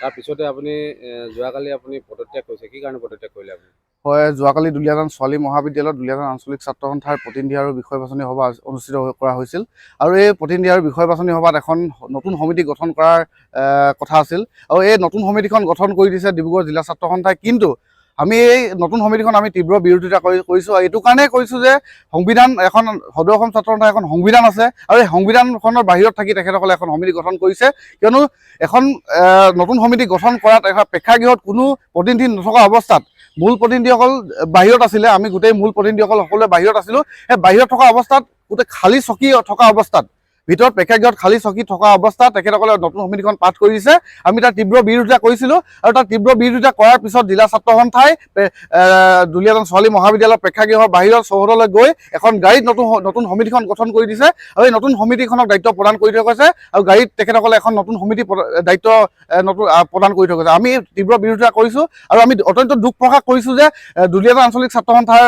তাৰ পিছতে আপুনি যোৱাকালি আপুনি পদত্যাগ কৰিছে, কি কাৰণে পদত্যাগ কৰিলে আপুনি? হয়, যোৱাকালি দুলীয়াজান ছোৱালী মহাবিদ্যালয়ত দুলীয়াজান আঞ্চলিক ছাত্ৰ সন্থাৰ প্ৰতিনিধি আৰু বিষয় বাছনি সভা অনুষ্ঠিত কৰা হৈছিল। আৰু এই প্ৰতিনিধি আৰু বিষয় বাছনি সভাত এখন নতুন সমিতি গঠন কৰাৰ কথা আছিল। আৰু এই নতুন সমিতিখন গঠন কৰি দিছে ডিব্ৰুগড় জিলা ছাত্ৰ সন্থাই। কিন্তু আমি এই নতুন সমিতিখন আমি তীব্ৰ বিৰোধিতা কৰিছোঁ। এইটো কাৰণেই কৰিছোঁ যে সংবিধান এখন সদৌ অসম ছাত্ৰ সন্থাৰ এখন সংবিধান আছে, আৰু এই সংবিধানখনৰ বাহিৰত থাকি তেখেতসকলে এখন সমিতি গঠন কৰিছে। কিয়নো এখন নতুন সমিতি গঠন কৰাত এখন প্ৰেক্ষাগৃহত কোনো প্ৰতিনিধি নথকা অৱস্থাত মূল প্ৰতিনিধিসকল বাহিৰত আছিলে, আমি গোটেই মূল প্ৰতিনিধিসকল সকলোৱে বাহিৰত আছিলোঁ। সেই বাহিৰত থকা অৱস্থাত গোটেই খালী চকী থকা অৱস্থাত, ভিতৰত প্ৰেক্ষাগৃহত খালী চকী থকা অৱস্থাত তেখেতসকলে নতুন সমিতিখন পাঠ কৰি দিছে। আমি তাৰ তীব্ৰ বিৰোধিতা কৰিছিলোঁ, আৰু তাৰ তীব্ৰ বিৰোধিতা কৰাৰ পিছত জিলা ছাত্ৰ সন্থাই দুলীয়াজান ছোৱালী মহাবিদ্যালয়ৰ প্ৰেক্ষাগৃহৰ বাহিৰত চৌহদলৈ গৈ এখন গাড়ীত নতুন সমিতিখন গঠন কৰি দিছে। আৰু এই নতুন সমিতিখনক দায়িত্ব প্ৰদান কৰি থৈ গৈছে, আৰু গাড়ীত তেখেতসকলে এখন নতুন সমিতি দায়িত্ব প্ৰদান কৰি থৈ গৈছে। আমি তীব্ৰ বিৰোধিতা কৰিছোঁ, আৰু আমি অত্যন্ত দুখ প্ৰকাশ কৰিছোঁ যে দুলীয়াজান আঞ্চলিক ছাত্ৰ সন্থাৰ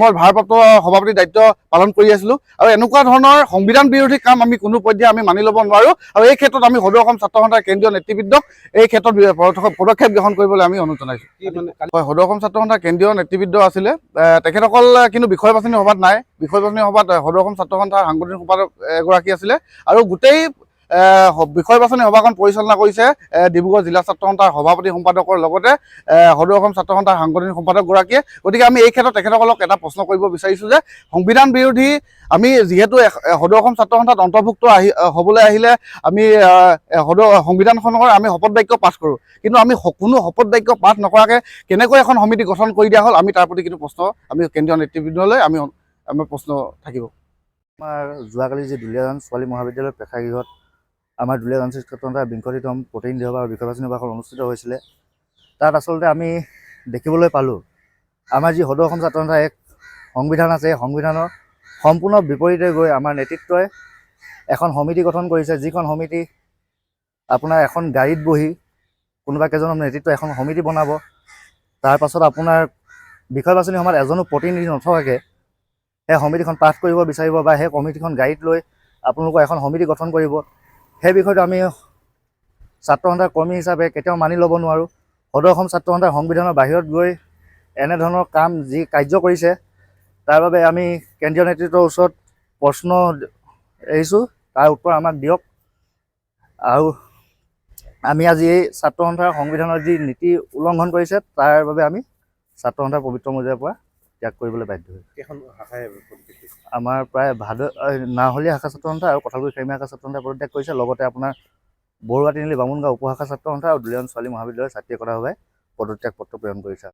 মই ভাৰপ্ৰাপ্ত সভাপতিৰ দায়িত্ব পালন কৰি আছিলোঁ, আৰু এনেকুৱা ধৰণৰ সংবিধান বিৰোধী কাম আমি কোনো পৰ্যায়ে আমি মানি ল'ব নোৱাৰোঁ। আৰু এই ক্ষেত্ৰত আমি সদৌ অসম ছাত্ৰ সন্থাৰ কেন্দ্ৰীয় নেতৃবৃন্দক এই ক্ষেত্ৰত পদক্ষেপ গ্ৰহণ কৰিবলৈ আমি অনুৰোধ জনাইছোঁ। হয়, সদৌ অসম ছাত্ৰ সন্থাৰ কেন্দ্ৰীয় নেতৃবৃন্দ আছিলে, তেখেতসকল কিন্তু বিষয় বাছনি সভাত নাই। বিষয় বাছনি সভাত সদৌ অসম ছাত্ৰ সন্থাৰ সাংগঠনিক সম্পাদক এগৰাকী আছিলে, আৰু গোটেই বিষয় বাছনি সভাখন পৰিচালনা কৰিছে ডিব্ৰুগড় জিলা ছাত্ৰ সন্থাৰ সভাপতি সম্পাদকৰ লগতে সদৌ অসম ছাত্ৰ সন্থাৰ সাংগঠনিক সম্পাদকগৰাকীয়ে। গতিকে আমি এই ক্ষেত্ৰত তেখেতসকলক এটা প্ৰশ্ন কৰিব বিচাৰিছোঁ যে সংবিধান বিৰোধী, আমি যিহেতু সদৌ অসম ছাত্ৰ সন্থাত অন্তৰ্ভুক্ত হ'বলৈ আহিলে আমি সংবিধানখনৰ আমি শপত বাক্য পাঠ কৰোঁ, কিন্তু আমি কোনো শপত বাক্য পাঠ নকৰাকৈ কেনেকৈ এখন সমিতি গঠন কৰি দিয়া হ'ল, আমি তাৰ প্ৰতি কিন্তু প্ৰশ্ন আমি কেন্দ্ৰীয় নেতৃবৃন্দলৈ আমাৰ প্ৰশ্ন থাকিব। আমাৰ যোৱাকালি যি দুলীয়াজান ছোৱালী মহাবিদ্যালয়ৰ প্ৰেক্ষাগৃহত আমাৰ দুলীয়াজান ছাত্ৰ সন্থাৰ ২০তম প্ৰতিনিধি সভা আৰু বিষয় বাছনি সভাখন অনুষ্ঠিত হৈছিলে, তাত আচলতে আমি দেখিবলৈ পালোঁ আমাৰ যি সদৌ অসম ছাত্ৰ সন্থাৰ এক সংবিধান আছে, এই সংবিধানৰ সম্পূৰ্ণ বিপৰীতে গৈ আমাৰ নেতৃত্বই এখন সমিতি গঠন কৰিছে, যিখন সমিতি আপোনাৰ এখন গাড়ীত বহি কোনোবা কেইজনৰ নেতৃত্বই এখন সমিতি বনাব। তাৰপাছত আপোনাৰ বিষয় বাছনি সভাত এজনো প্ৰতিনিধি নথকাকৈ সেই সমিতিখন পাঠ কৰিব বিচাৰিব, বা সেই কমিটিখন গাড়ীত লৈ আপোনালোকৰ এখন সমিতি গঠন কৰিব। সেই বিষয়টো আমি ছাত্ৰ সন্থাৰ কৰ্মী হিচাপে কেতিয়াও মানি ল'ব নোৱাৰোঁ। সদৌ অসম ছাত্ৰ সন্থাৰ সংবিধানৰ বাহিৰত গৈ এনেধৰণৰ কাম যি কাৰ্য কৰিছে, তাৰ বাবে আমি কেন্দ্ৰীয় নেতৃত্বৰ ওচৰত প্ৰশ্ন এৰিছোঁ, তাৰ উত্তৰ আমাক দিয়ক। আৰু আমি আজি এই ছাত্ৰ সন্থাৰ সংবিধানৰ যি নীতি উলংঘন কৰিছে, তাৰ বাবে আমি ছাত্ৰ সন্থাৰ পবিত্ৰ মৰ্যাদাৰ পৰা ত্যাগ কৰিবলৈ বাধ্য হৈছোঁ। আমাৰ প্ৰায় নাওহলীয়া শাখা ছাত্ৰ সন্থা আৰু কঠালগুৰি খেৰমীয়া শাখা ছাত্ৰ সন্থাই পদত্যাগ কৰিছে। লগতে আপোনাৰ বৰুৱা তিনিআলি বামুণগাঁও উপশাখা ছাত্ৰ সন্থা আৰু দুলীয়াজান ছোৱালী মহাবিদ্যালয়ৰ ছাত্ৰী একতা সভাই পদত্যাগ পত্ৰ প্ৰেৰণ কৰিছে।